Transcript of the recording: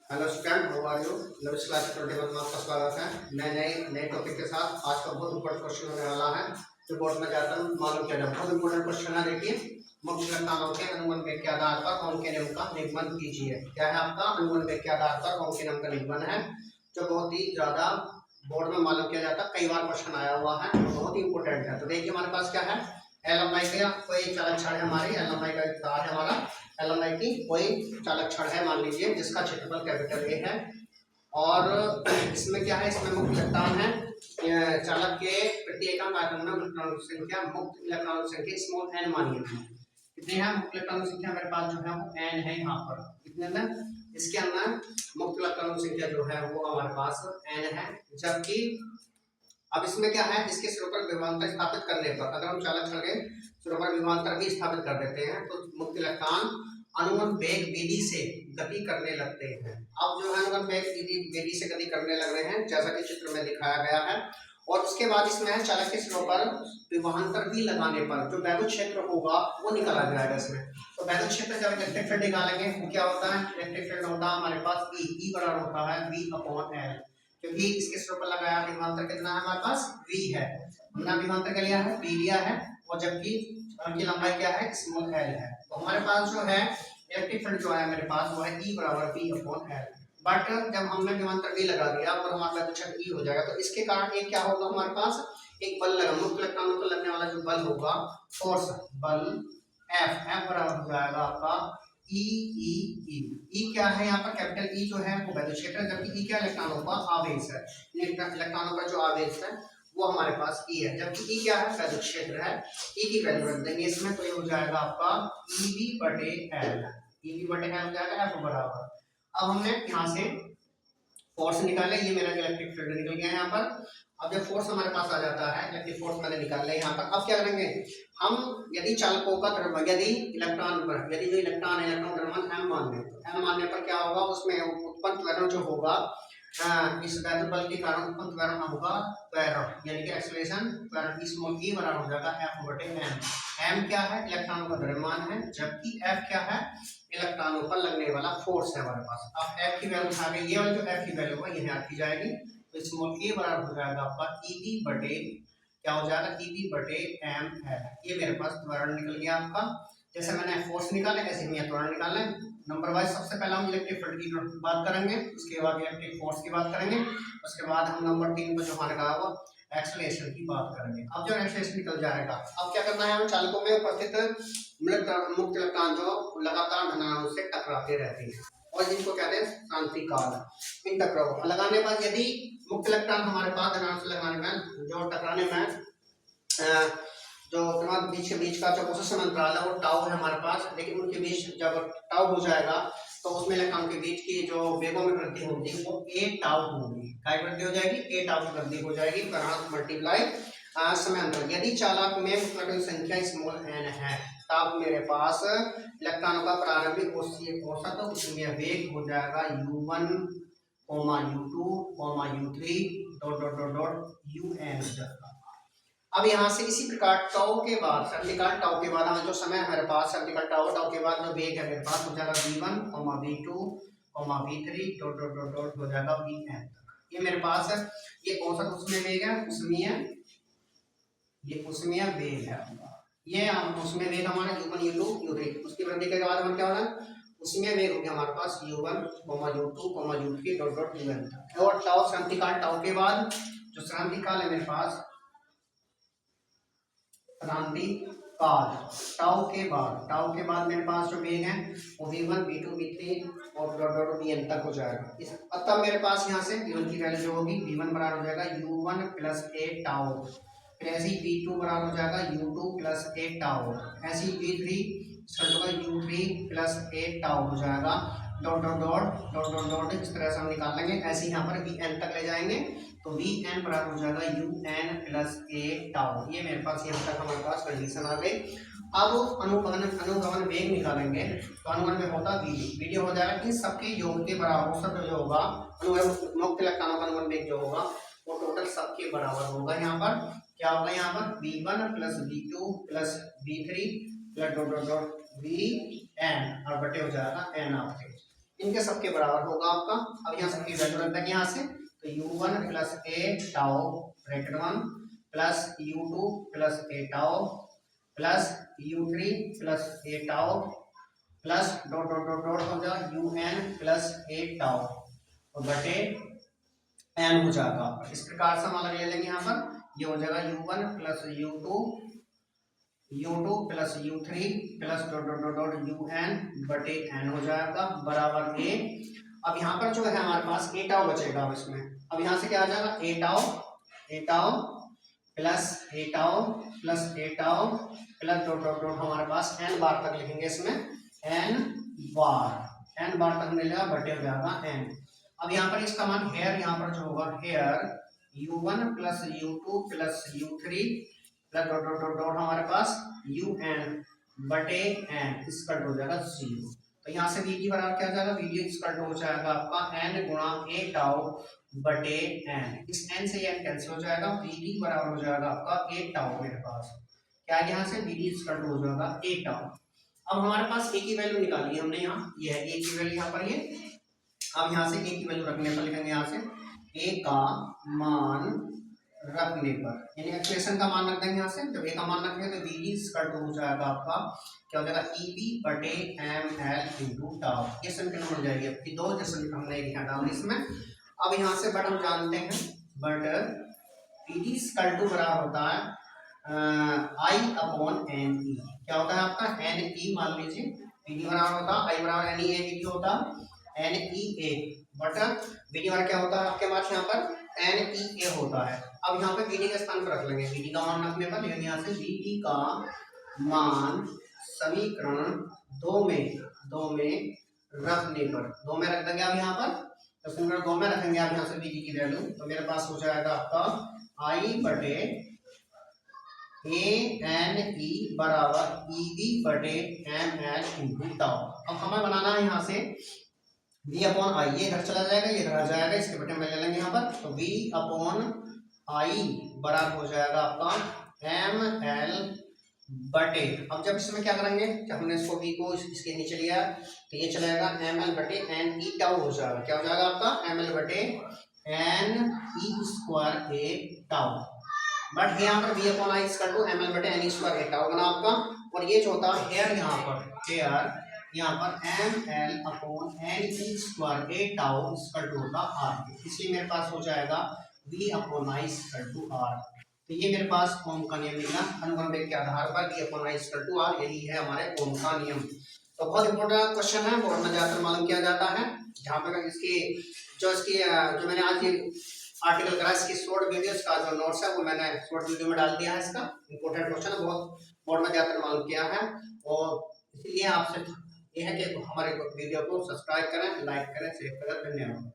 Hello student, how are you? Lavish class 21 में आपका स्वागत है। मैं नए नए टॉपिक के साथ आज का बहुत इंपॉर्टेंट क्वेश्चन होने वाला है जो बोर्ड में जाकर मालूम किया जाए। बहुत इंपॉर्टेंट क्वेश्चन है। देखिए, मुख्य लक्षणों के अनुमान वेग के आधार पर कौन के नियम का निगमन कीजिए। क्या है आपका अनुमान वेग के आधार पर कौन के नियम का निगमन है, जो बहुत ही ज्यादा बोर्ड में मालूम किया जाता है। कई बार क्वेश्चन आया हुआ है, बहुत ही इंपॉर्टेंट है। तो देखिए हमारे पास क्या है, एल एम आई का कोई चालक छड़ है हमारी, एल एम आई का एक तार है हमारा, एल एम आई की कोई चालक छड़ है मान लीजिए, जिसका क्षेत्रफल कैपिटल ए है। और इसमें क्या है, इसमें मुक्त इलेक्ट्रॉन है। चालक के प्रति एकांक आयतन में इलेक्ट्रॉनों की संख्या, मुक्त इलेक्ट्रॉनों की संख्या स्मॉल एन मानिए। कितने हैं मुक्त इलेक्ट्रॉनों की संख्या? मेरे पास जो है वो एन है यहाँ पर। कितने में इसके अंदर मुक्त इलेक्ट्रॉनों की संख्या जो है वो हमारे पास एन है। जबकि अब इसमें क्या है, इसके सिरों पर विभवांतर स्थापित करने पर, अगर हम चालक छड़ के सिरों पर विभवांतर भी स्थापित कर देते हैं तो मुक्त इलेक्ट्रॉन अनुगमन वेग विधि से गति करने लगते हैं। अब जो है अनुगमन वेग विधि से गति करने लग रहे हैं, जैसा कि चित्र में दिखाया गया है। और उसके बाद इसमें है चालक के सिरों पर विभवांतर भी लगाने पर जो वैद्युत क्षेत्र होगा वो निकाला जाएगा इसमें। तो वैद्युत क्षेत्र जब इलेक्ट्रिक फील्ड निकालेंगे वो क्या होता है, इलेक्ट्रिक फील्ड होता है हमारे पास ई बराबर होता है V/L, क्योंकि इसके सिरों पर लगाया विभवांतर कितना है हमारे पास V है। हमने विभवांतर क्या लिया है, V लिया है, और जबकि की लंबाई क्या है, स्मॉल l है। तो हमारे पास जो है इलेक्ट्रिक फील्ड जो है मेरे पास वो है E बराबर V/L। बट जब हमने विभवांतर V लगा दिया और हमारा वैद्युत E हो जाएगा, तो इसके कारण एक क्या होगा, हमारे पास एक बल लगा, मुक्त इलेक्ट्रॉनों पर लगने वाला जो बल होगा, फोर्स बल F बराबर हो जाएगा आपका E क्या है यहाँ पर, कैपिटल E जो है वो वैद्युत क्षेत्र है, जबकि E क्या इलेक्ट्रॉनों का आवेश है। इलेक्ट्रॉनों का जो आवेश है वो हमारे पास E है, जबकि E क्या है, वैद्युत क्षेत्र है। E की वैल्यू रख देंगे इसमें, तो ये हो जाएगा आपका EV/L। EV/L हो जाएगा F बराबर। अब हमने यहाँ से फोर्स निकाले, ये मेरा इलेक्ट्रिक फील्ड निकल गया यहाँ पर। अब जब फोर्स हमारे पास आ जाता है, इलेक्ट्रिक फोर्स मैंने निकाल लिया यहाँ पर। अब क्या करेंगे हम, यदि चालकों का द्रव्यमान, यदि इलेक्ट्रॉन पर, यदि जो इलेक्ट्रॉन है, इलेक्ट्रॉन द्रव्यमान m मान लें, तो m मानने पर क्या होगा, उसमें उत्पन्न त्वरण जो होगा इस वैद्युत बल के कारण उत्पन्न त्वरण होगा त्वरण, यानी कि एक्सेलरेशन त्वरण स्मॉल e बराबर हो जाएगा F/m। m क्या है, इलेक्ट्रॉनों का द्रव्यमान है, जबकि F क्या है, इलेक्ट्रॉनों पर लगने वाला फोर्स है हमारे पास। अब F की वैल्यू उठा के, ये वाली जो F की वैल्यू है ये रखी जाएगी, तो स्मॉल e बराबर हो जाएगा आपका EV/ क्या हो जाएगा, EV/m है। ये मेरे पास त्वरण निकल गया आपका। जैसे मैंने फोर्स निकाले ऐसे ही त्वरण निकाले। नंबर वाइज सबसे पहले हम इलेक्ट्रिक फील्ड की बात करेंगे, उसके बाद इलेक्ट्रिक फोर्स की बात करेंगे, उसके बाद हम नंबर 3 पर जो हमारे कहा हुआ एक्सेलरेशन की बात करेंगे। अब जो एक्सेलरेशन निकल जाएगा, अब क्या करना है, हम चालकों में उपस्थित मुक्त इलेक्ट्रॉन जो लगातार धनात्मक से टकराते रहते हैं और जिनको कहते हैं क्रांतिकाल। इन टकराव लगाने पर यदि मुक्त इलेक्ट्रॉन हमारे पास धनात्मक से लगाने में जो टकराने में जो बीच का जो पोजीशन अंतराल है वो टाउ है हमारे पास, लेकिन उनके बीच जब टाउ हो जाएगा तो उसमें इलेक्ट्रॉन के बीच की जो वेगों में वृद्धि होगी वो a टाउ होगी। क्या वृद्धि हो जाएगी, a टाउ की वृद्धि हो जाएगी, मल्टीप्लाई समय अंतर। यदि चालक में इलेक्ट्रॉन संख्या स्मॉल n है, तब मेरे पास इलेक्ट्रॉनों का प्रारंभिक औसत उसमें वेग हो जाएगा u1, u2, u3 un। अब यहाँ से इसी प्रकार टाउ के बाद, सर्दिकाल टाउ के बाद हमें जो समय हमारे पास, सर्दिकाल टाउ के बाद जो वेग है मेरे पास हो जाएगा v1, v2, v3 हो जाएगा vn। ये मेरे पास है, ये औसत उसमें वेग है, ये उसमें वेग है, ये उसमें वेग हमारा u1, u2, u3। उसकी वृद्धि के बाद हमें क्या होना है, उसमें वेग हो गया हमारे पास u1, u2, u3 un। और टाउ क्रांतिकाल टाउ के बाद जो क्रांतिकाल है मेरे पास, क्रांतिकाल टाउ के बाद मेरे पास जो वेग है वो v1, v2, v3 और vn तक हो जाएगा। तब मेरे पास यहाँ से v1 की वैल्यू जो होगी, v1 बराबर हो जाएगा u1 प्लस a टाउ, फिर ऐसे ही v2 बराबर हो जाएगा u2 प्लस a टाउ, ऐसे ही v3 u3 plus a tau हो जाएगा, इस तरह से हम निकाल लेंगे। ऐसे ही यहाँ पर vn तक ले जाएंगे तो vn बराबर हो जाएगा un प्लस a टाउ। ये मेरे पास यहाँ तक हमारे पास कंडीशन आ गई। अब अनुगमन वेग निकालेंगे, तो अनुगमन में होता vd हो जाएगा कि सबके योग के बराबर औसत जो होगा, मुक्त इलेक्ट्रॉनों का अनुगमन वेग जो होगा वो टोटल सबके बराबर होगा। यहाँ पर क्या होगा, यहाँ पर v1 plus v2 plus v3 plus vn और बटे हो जाएगा n आपके। इनके सबके बराबर होगा आपका। अब यहाँ सबकी वैल्यू रख देंगे यहाँ से, तो u1 plus A tau bracket 1 plus u2 plus A tau plus u3 plus A tau plus dot dot dot dot हो जाएगा un प्लस ए टाउ और बटे n हो जाएगा। इस प्रकार से हम अलग ले लेंगे यहाँ पर, ये हो जाएगा u1 plus u2 plus u3 plus dot dot dot dot un बटे n हो जाएगा बराबर a। अब यहाँ पर जो है हमारे पास ए टाउ बचेगा। अब इसमें अब यहाँ से क्या आ जाएगा A tau plus A tau plus A tau plus dot dot dot हमारे पास n बार तक लिखेंगे इसमें n बार तक मिलेगा बटे हो जाएगा n। अब यहाँ पर इसका मान हेयर यहाँ पर जो होगा here u1 plus u2 plus u3 plus dot dot dot dot हमारे पास un बटे n इसका हो जाएगा 0। तो यहाँ से वीडी बराबर क्या हो जाएगा, वीडी इसका हो जाएगा आपका n गुणा ए टाउ बटे n। इस n से n कैंसिल हो जाएगा, वीडी बराबर हो जाएगा आपका ए टाउ। मेरे पास क्या है यहाँ से वीडी इसका हो जाएगा ए टाउ। अब हमारे पास ए की वैल्यू निकाली है हमने, यहाँ ये है ए की वैल्यू यहाँ पर ये। अब यहाँ से ए की वैल्यू रखने पर लिखेंगे यहाँ से ए का मान रखने पर, यानी एक्सप्रेशन का मान रख देंगे यहाँ से। जब ए का मान रखेंगे तो वी स्क्वायर हो जाएगा आपका क्या हो जाएगा ई बी बटे एम एल इंटू टाउ। ये समीकरण बन जाएगी आपकी 2 जो समीकरण हमने लिखा था इसमें। अब यहाँ से बट हम जानते हैं बट पी डी स्क्वायर बराबर होता है आई अपॉन एन ई। क्या होता है आपका एन ई, मान लीजिए पी डी बराबर होता है आई बराबर एन ई, ए होता है एन ई ए बट बी डी बराबर क्या होता है आपके पास यहाँ पर एन ई ए होता है। अब यहाँ पे बी डी के स्थान पर रख लेंगे, बी डी का मान रखने पर लेकिन यहाँ से बी डी का मान समीकरण 2 में रखने पर 2 में रख देंगे। अब यहाँ पर तो समीकरण 2 में रखेंगे आप यहाँ से बी डी की वैल्यू, तो मेरे पास हो जाएगा आपका आई बटे ए एन ई बराबर ई बी बटे एम एल इंटू टाउ। अब हमें बनाना है यहाँ से v अपॉन आई, ये इधर चला जाएगा ये इधर आ जाएगा, इसके बटे में ले लेंगे यहाँ पर, तो v अपॉन आई बराबर हो जाएगा आपका एम एल बटे। अब जब इसमें क्या करेंगे, जब हमने इसको v को इसके नीचे लिया तो ये चलेगा एम एल बटे एन ई टाउ हो जाएगा। क्या हो जाएगा आपका एम एल बटे N E square A tau. But यहाँ पर v अपॉन आई इसका टू एम एल बटे N E square A tau बना आपका। और ये जो होता है हेयर यहाँ पर यहाँ पर M L upon N E square A tau इसका टू होता आर, इसलिए मेरे पास हो जाएगा v upon I equal to R. तो ये मेरे पास ओम का नियम निकला अनुक्रम वेग के आधार पर v upon I equal to R, यही है हमारे ओम का नियम। तो बहुत इंपॉर्टेंट क्वेश्चन है, बोर्ड में ज्यादातर मालूम किया जाता है। जहाँ पर इसकी जो मैंने आज ये आर्टिकल करा इसकी शॉर्ट वीडियो का जो नोट्स है वो मैंने शॉर्ट वीडियो में डाल दिया है। इसका इंपॉर्टेंट क्वेश्चन है, बहुत बोर्ड में ज्यादातर मालूम किया है। और इसीलिए आपसे ये है कि हमारे वीडियो को सब्सक्राइब करें, लाइक करें, शेयर करें। धन्यवाद।